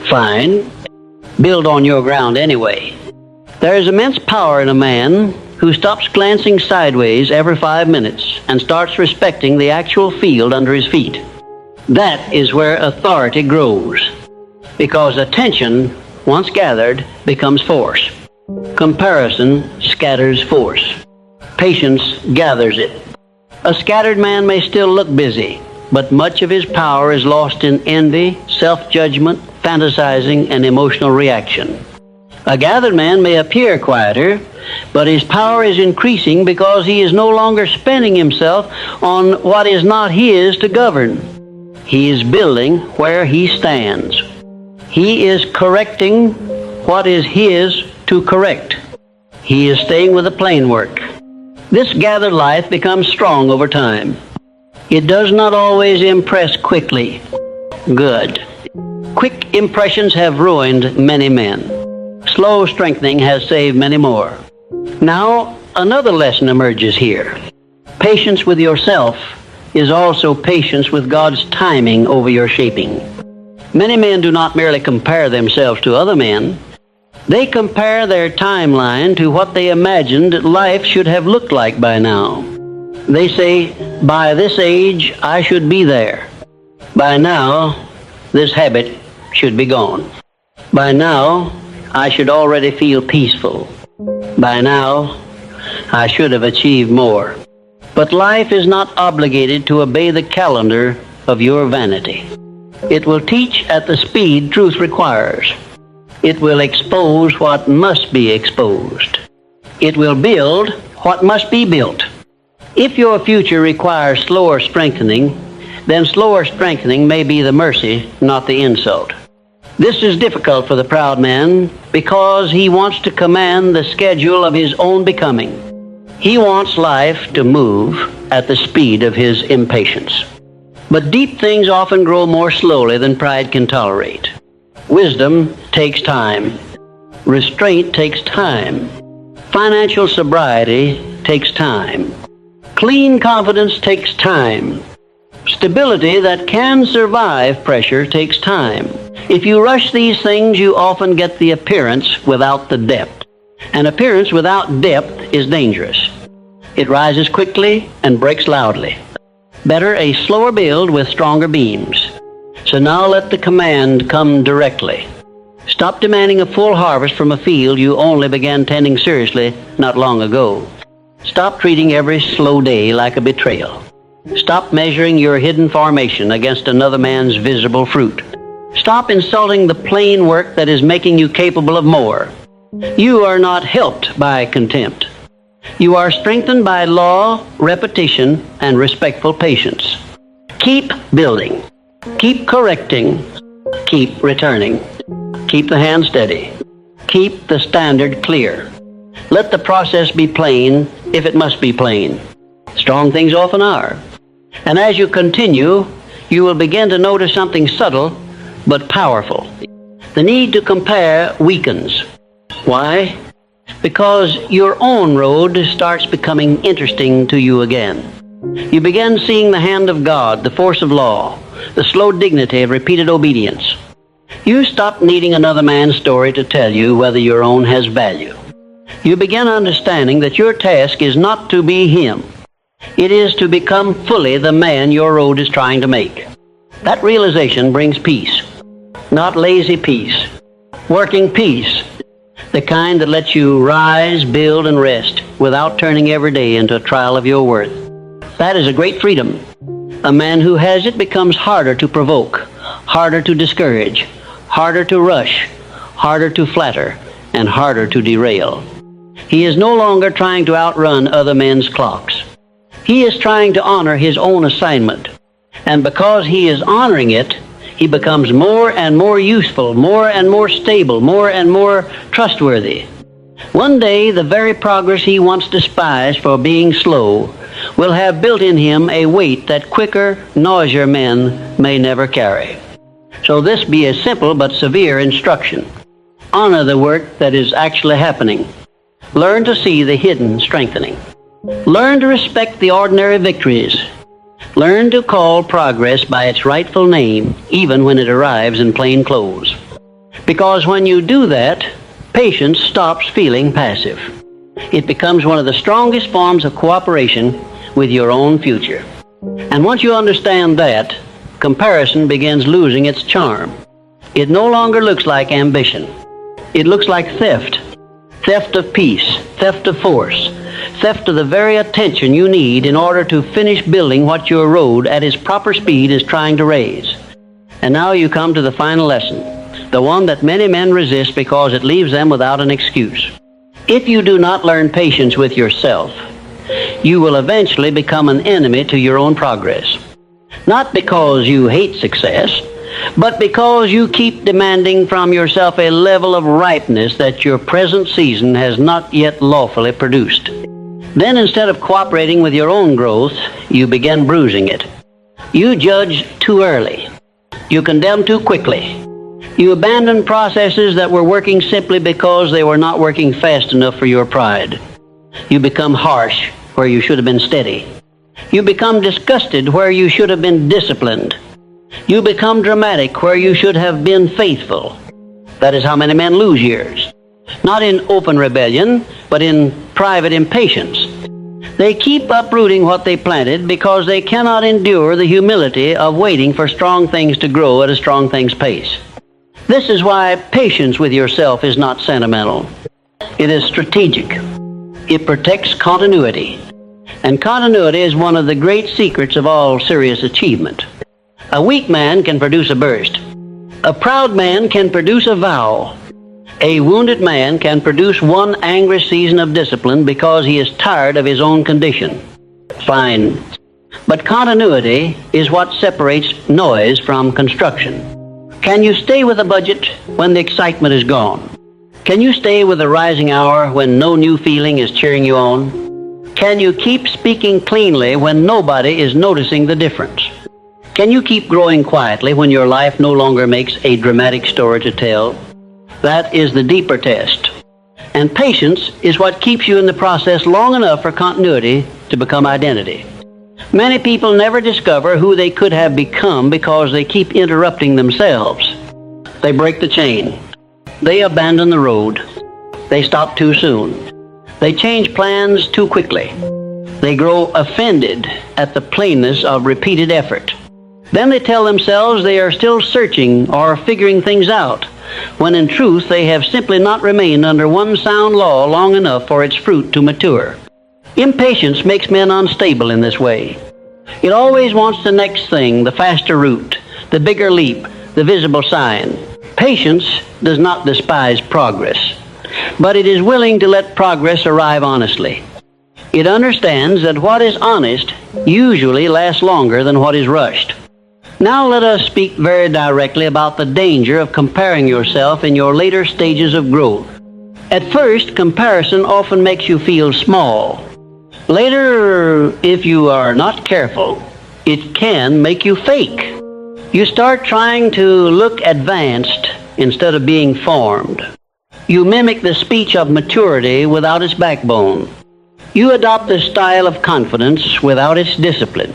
Fine. Build on your ground anyway. There is immense power in a man who stops glancing sideways every 5 minutes and starts respecting the actual field under his feet. That is where authority grows, because attention, once gathered, becomes force. Comparison scatters force. Patience gathers it. A scattered man may still look busy, but much of his power is lost in envy, self-judgment, fantasizing, and emotional reaction. A gathered man may appear quieter, but his power is increasing because he is no longer spending himself on what is not his to govern. He is building where he stands. He is correcting what is his to correct. He is staying with the plain work. This gathered life becomes strong over time. It does not always impress quickly. Good. Quick impressions have ruined many men. Slow strengthening has saved many more. Now, another lesson emerges here. Patience with yourself is also patience with God's timing over your shaping. Many men do not merely compare themselves to other men. They compare their timeline to what they imagined life should have looked like by now. They say, by this age, I should be there. By now, this habit should be gone. By now, I should already feel peaceful. By now, I should have achieved more. But life is not obligated to obey the calendar of your vanity. It will teach at the speed truth requires. It will expose what must be exposed. It will build what must be built. If your future requires slower strengthening, then slower strengthening may be the mercy, not the insult. This is difficult for the proud man because he wants to command the schedule of his own becoming. He wants life to move at the speed of his impatience. But deep things often grow more slowly than pride can tolerate. Wisdom takes time. Restraint takes time. Financial sobriety takes time. Clean confidence takes time. Stability that can survive pressure takes time. If you rush these things, you often get the appearance without the depth. An appearance without depth is dangerous. It rises quickly and breaks loudly. Better a slower build with stronger beams. So now let the command come directly. Stop demanding a full harvest from a field you only began tending seriously not long ago. Stop treating every slow day like a betrayal. Stop measuring your hidden formation against another man's visible fruit. Stop insulting the plain work that is making you capable of more. You are not helped by contempt. You are strengthened by law, repetition, and respectful patience. Keep building. Keep correcting. Keep returning. Keep the hand steady. Keep the standard clear. Let the process be plain if it must be plain. Strong things often are. And as you continue, you will begin to notice something subtle but powerful. The need to compare weakens. Why? Because your own road starts becoming interesting to you again. You begin seeing the hand of God, the force of law, the slow dignity of repeated obedience. You stop needing another man's story to tell you whether your own has value. You begin understanding that your task is not to be him. It is to become fully the man your road is trying to make. That realization brings peace. Not lazy peace. Working peace. The kind that lets you rise, build, and rest without turning every day into a trial of your worth. That is a great freedom. A man who has it becomes harder to provoke, harder to discourage, harder to rush, harder to flatter, and harder to derail. He is no longer trying to outrun other men's clocks. He is trying to honor his own assignment. And because he is honoring it, he becomes more and more useful, more and more stable, more and more trustworthy. One day, the very progress he once despised for being slow will have built in him a weight that quicker, noisier men may never carry. So this be a simple but severe instruction. Honor the work that is actually happening. Learn to see the hidden strengthening. Learn to respect the ordinary victories. Learn to call progress by its rightful name, even when it arrives in plain clothes. Because when you do that, patience stops feeling passive. It becomes one of the strongest forms of cooperation with your own future. And once you understand that, comparison begins losing its charm. It no longer looks like ambition. It looks like theft. Theft of peace, theft of force, theft of the very attention you need in order to finish building what your road at its proper speed is trying to raise. And now you come to the final lesson, the one that many men resist because it leaves them without an excuse. If you do not learn patience with yourself, you will eventually become an enemy to your own progress. Not because you hate success, but because you keep demanding from yourself a level of ripeness that your present season has not yet lawfully produced. Then instead of cooperating with your own growth, you begin bruising it. You judge too early. You condemn too quickly. You abandon processes that were working simply because they were not working fast enough for your pride. You become harsh where you should have been steady. You become disgusted where you should have been disciplined. You become dramatic where you should have been faithful. That is how many men lose years. Not in open rebellion, but in private impatience. They keep uprooting what they planted because they cannot endure the humility of waiting for strong things to grow at a strong thing's pace. This is why patience with yourself is not sentimental. It is strategic. It protects continuity. And continuity is one of the great secrets of all serious achievement. A weak man can produce a burst. A proud man can produce a vow. A wounded man can produce one angry season of discipline because he is tired of his own condition. Fine. But continuity is what separates noise from construction. Can you stay with a budget when the excitement is gone? Can you stay with the rising hour when no new feeling is cheering you on? Can you keep speaking cleanly when nobody is noticing the difference? Can you keep growing quietly when your life no longer makes a dramatic story to tell? That is the deeper test. And patience is what keeps you in the process long enough for continuity to become identity. Many people never discover who they could have become because they keep interrupting themselves. They break the chain. They abandon the road. They stop too soon. They change plans too quickly. They grow offended at the plainness of repeated effort. Then they tell themselves they are still searching or figuring things out, when in truth they have simply not remained under one sound law long enough for its fruit to mature. Impatience makes men unstable in this way. It always wants the next thing, the faster route, the bigger leap, the visible sign. Patience does not despise progress, but it is willing to let progress arrive honestly. It understands that what is honest usually lasts longer than what is rushed. Now let us speak very directly about the danger of comparing yourself in your later stages of growth. At first, comparison often makes you feel small. Later, if you are not careful, it can make you fake. You start trying to look advanced instead of being formed. You mimic the speech of maturity without its backbone. You adopt the style of confidence without its discipline.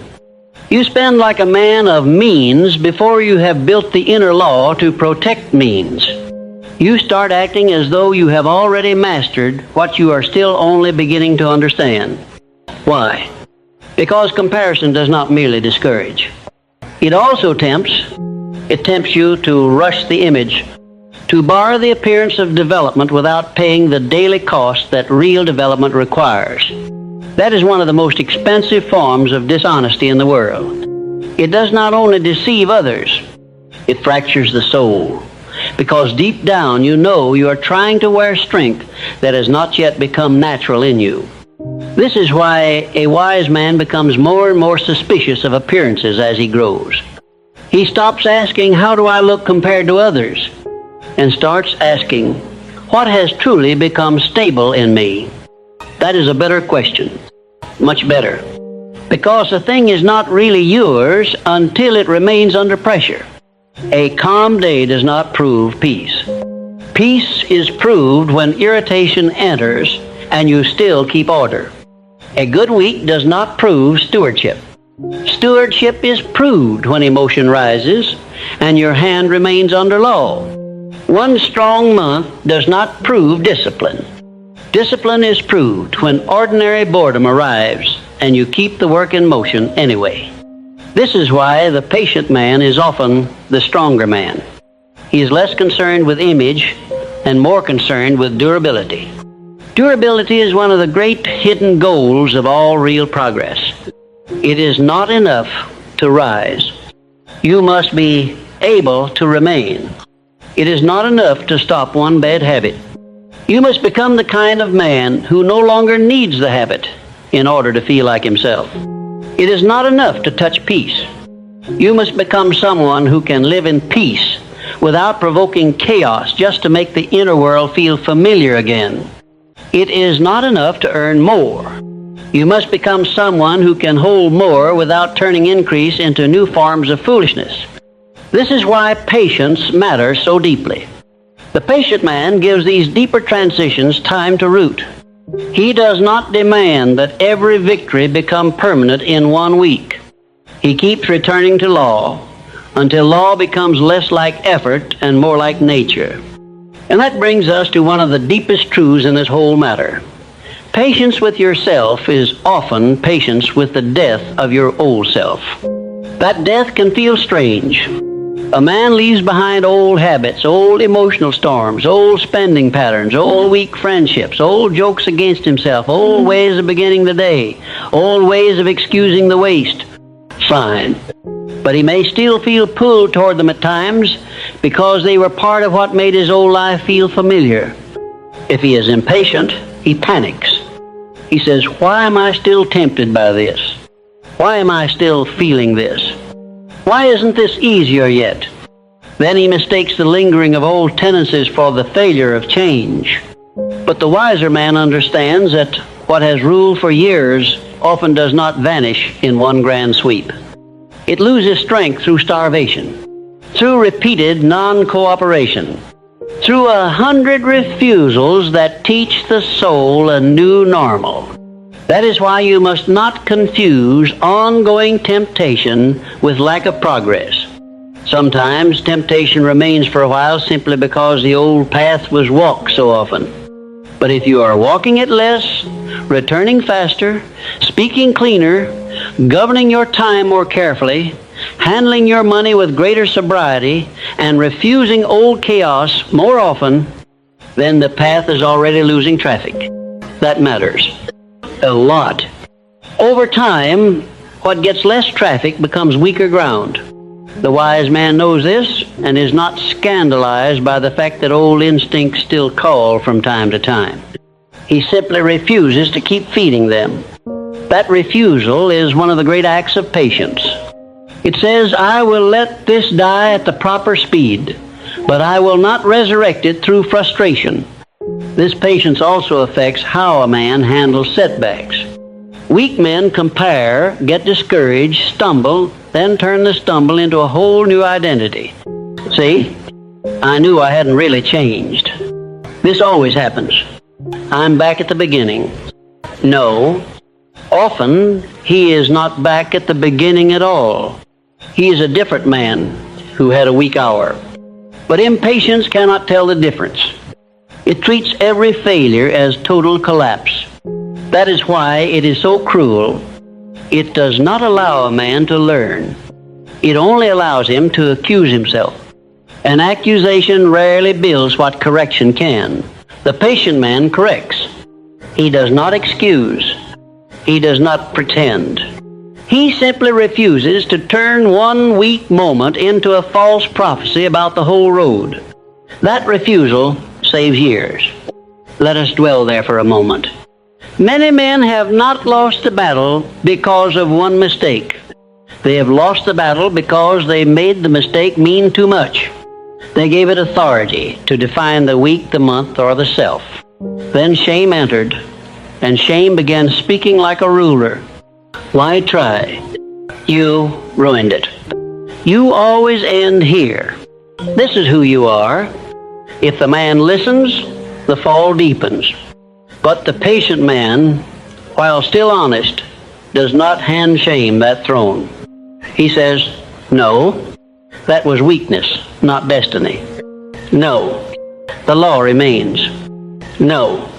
You spend like a man of means before you have built the inner law to protect means. You start acting as though you have already mastered what you are still only beginning to understand. Why? Because comparison does not merely discourage. It also tempts. It tempts you to rush the image, to borrow the appearance of development without paying the daily cost that real development requires. That is one of the most expensive forms of dishonesty in the world. It does not only deceive others, it fractures the soul. Because deep down you know you are trying to wear strength that has not yet become natural in you. This is why a wise man becomes more and more suspicious of appearances as he grows. He stops asking, "How do I look compared to others?" and starts asking, "What has truly become stable in me?" That is a better question. Much better. Because the thing is not really yours until it remains under pressure. A calm day does not prove peace. Peace is proved when irritation enters and you still keep order. A good week does not prove stewardship. Stewardship is proved when emotion rises and your hand remains under law. One strong month does not prove discipline. Discipline is proved when ordinary boredom arrives and you keep the work in motion anyway. This is why the patient man is often the stronger man. He is less concerned with image and more concerned with durability. Durability is one of the great hidden goals of all real progress. It is not enough to rise. You must be able to remain. It is not enough to stop one bad habit. You must become the kind of man who no longer needs the habit in order to feel like himself. It is not enough to touch peace. You must become someone who can live in peace without provoking chaos just to make the inner world feel familiar again. It is not enough to earn more. You must become someone who can hold more without turning increase into new forms of foolishness. This is why patience matters so deeply. The patient man gives these deeper transitions time to root. He does not demand that every victory become permanent in 1 week. He keeps returning to law until law becomes less like effort and more like nature. And that brings us to one of the deepest truths in this whole matter. Patience with yourself is often patience with the death of your old self. That death can feel strange. A man leaves behind old habits, old emotional storms, old spending patterns, old weak friendships, old jokes against himself, old ways of beginning the day, old ways of excusing the waste. Fine. But he may still feel pulled toward them at times because they were part of what made his old life feel familiar. If he is impatient, he panics. He says, "Why am I still tempted by this? Why am I still feeling this? Why isn't this easier yet?" Then he mistakes the lingering of old tendencies for the failure of change. But the wiser man understands that what has ruled for years often does not vanish in one grand sweep. It loses strength through starvation, through repeated non-cooperation, through 100 refusals that teach the soul a new normal. That is why you must not confuse ongoing temptation with lack of progress. Sometimes temptation remains for a while simply because the old path was walked so often. But if you are walking it less, returning faster, speaking cleaner, governing your time more carefully, handling your money with greater sobriety, and refusing old chaos more often, then the path is already losing traffic. That matters a lot. Over time, what gets less traffic becomes weaker ground. The wise man knows this and is not scandalized by the fact that old instincts still call from time to time. He simply refuses to keep feeding them. That refusal is one of the great acts of patience. It says, "I will let this die at the proper speed, but I will not resurrect it through frustration." This patience also affects how a man handles setbacks. Weak men compare, get discouraged, stumble, then turn the stumble into a whole new identity. See, I knew I hadn't really changed. This always happens. I'm back at the beginning. No, often he is not back at the beginning at all. He is a different man who had a weak hour. But impatience cannot tell the difference. It treats every failure as total collapse. That is why it is so cruel. It does not allow a man to learn. It only allows him to accuse himself. An accusation rarely builds what correction can. The patient man corrects. He does not excuse. He does not pretend. He simply refuses to turn one weak moment into a false prophecy about the whole road. That refusal saves years. Let us dwell there for a moment. Many men have not lost the battle because of one mistake. They have lost the battle because they made the mistake mean too much. They gave it authority to define the week, the month, or the self. Then shame entered, and shame began speaking like a ruler. Why try? You ruined it. You always end here. This is who you are. If the man listens, the fall deepens. But the patient man, while still honest, does not hand shame that throne. He says, no, that was weakness, not destiny. No, the law remains. No,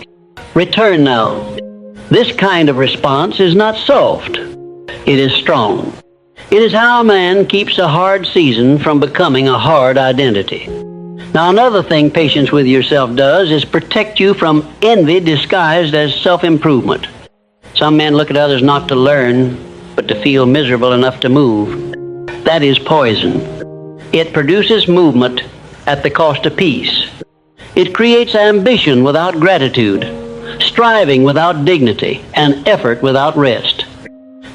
return now. This kind of response is not soft. It is strong. It is how a man keeps a hard season from becoming a hard identity. Now, another thing patience with yourself does is protect you from envy disguised as self-improvement. Some men look at others not to learn, but to feel miserable enough to move. That is poison. It produces movement at the cost of peace. It creates ambition without gratitude, striving without dignity, and effort without rest.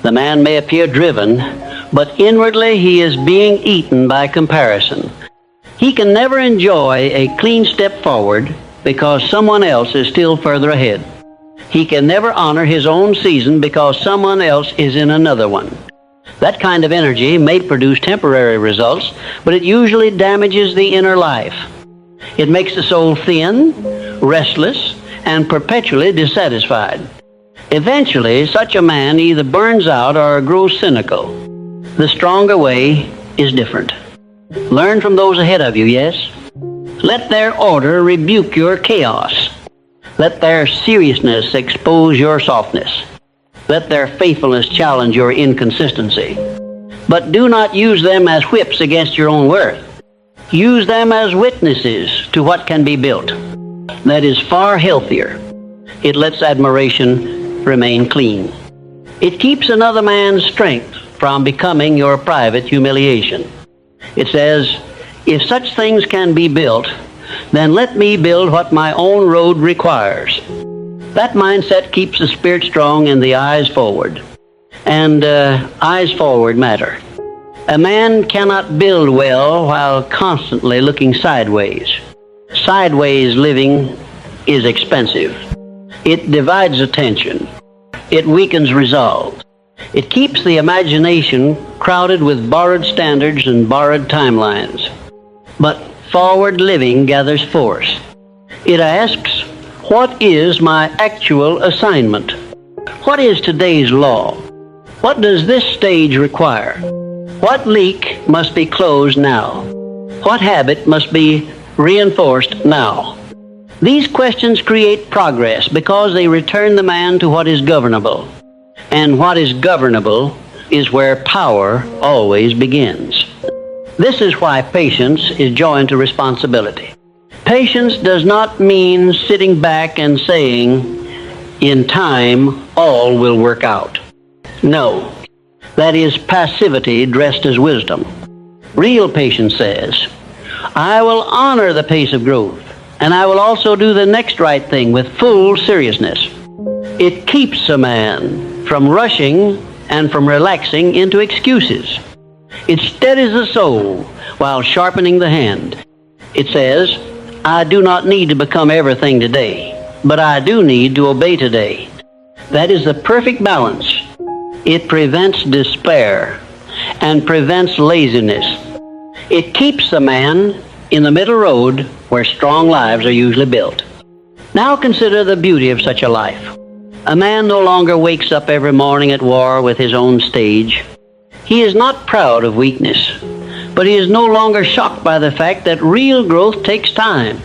The man may appear driven, but inwardly he is being eaten by comparison. He can never enjoy a clean step forward because someone else is still further ahead. He can never honor his own season because someone else is in another one. That kind of energy may produce temporary results, but it usually damages the inner life. It makes the soul thin, restless, and perpetually dissatisfied. Eventually, such a man either burns out or grows cynical. The stronger way is different. Learn from those ahead of you, yes? Let their order rebuke your chaos. Let their seriousness expose your softness. Let their faithfulness challenge your inconsistency. But do not use them as whips against your own worth. Use them as witnesses to what can be built. That is far healthier. It lets admiration remain clean. It keeps another man's strength from becoming your private humiliation. It says, if such things can be built, then let me build what my own road requires. That mindset keeps the spirit strong and the eyes forward. And eyes forward matter. A man cannot build well while constantly looking sideways. Sideways living is expensive. It divides attention. It weakens resolve. It keeps the imagination crowded with borrowed standards and borrowed timelines. But forward living gathers force. It asks, what is my actual assignment? What is today's law? What does this stage require? What leak must be closed now? What habit must be reinforced now? These questions create progress because they return the man to what is governable. And what is governable is where power always begins. This is why patience is joined to responsibility. Patience does not mean sitting back and saying, in time, all will work out. No, that is passivity dressed as wisdom. Real patience says, I will honor the pace of growth, and I will also do the next right thing with full seriousness. It keeps a man from rushing and from relaxing into excuses. It steadies the soul while sharpening the hand. It says, I do not need to become everything today, but I do need to obey today. That is the perfect balance. It prevents despair and prevents laziness. It keeps the man in the middle road where strong lives are usually built. Now consider the beauty of such a life. A man no longer wakes up every morning at war with his own stage. He is not proud of weakness, but he is no longer shocked by the fact that real growth takes time.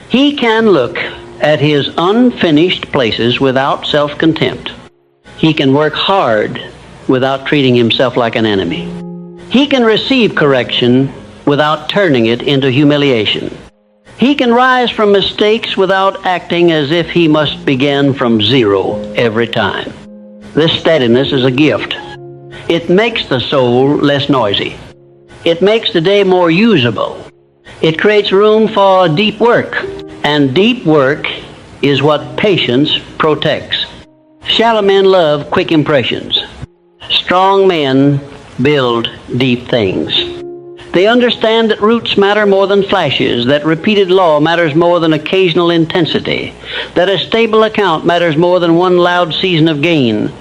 He can look at his unfinished places without self-contempt. He can work hard without treating himself like an enemy. He can receive correction without turning it into humiliation. He can rise from mistakes without acting as if he must begin from zero every time. This steadiness is a gift. It makes the soul less noisy. It makes the day more usable. It creates room for deep work, and deep work is what patience protects. Shallow men love quick impressions. Strong men build deep things. They understand that roots matter more than flashes, that repeated law matters more than occasional intensity, that a stable account matters more than one loud season of gain,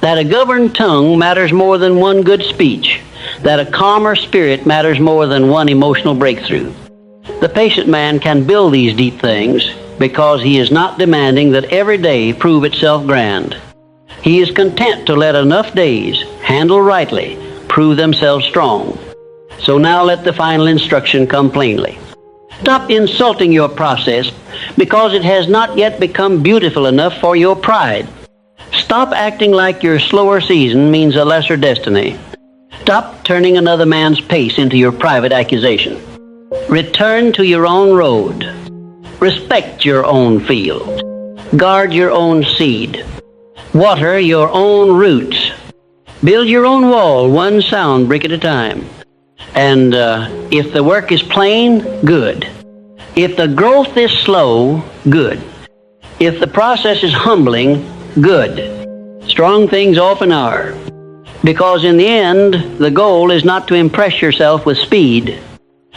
that a governed tongue matters more than one good speech, that a calmer spirit matters more than one emotional breakthrough. The patient man can build these deep things because he is not demanding that every day prove itself grand. He is content to let enough days, handled rightly, prove themselves strong. So now let the final instruction come plainly. Stop insulting your process because it has not yet become beautiful enough for your pride. Stop acting like your slower season means a lesser destiny. Stop turning another man's pace into your private accusation. Return to your own road. Respect your own field. Guard your own seed. Water your own roots. Build your own wall, one sound brick at a time. And if the work is plain, good. If the growth is slow, good. If the process is humbling, good. Strong things often are. Because in the end, the goal is not to impress yourself with speed.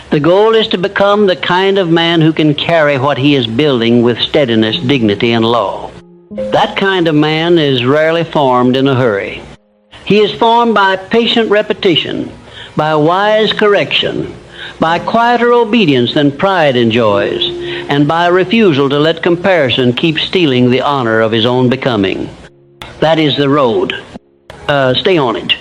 The goal is to become the kind of man who can carry what he is building with steadiness, dignity, and law. That kind of man is rarely formed in a hurry. He is formed by patient repetition, by wise correction, by quieter obedience than pride enjoys, and by refusal to let comparison keep stealing the honor of his own becoming. That is the road. Stay on it.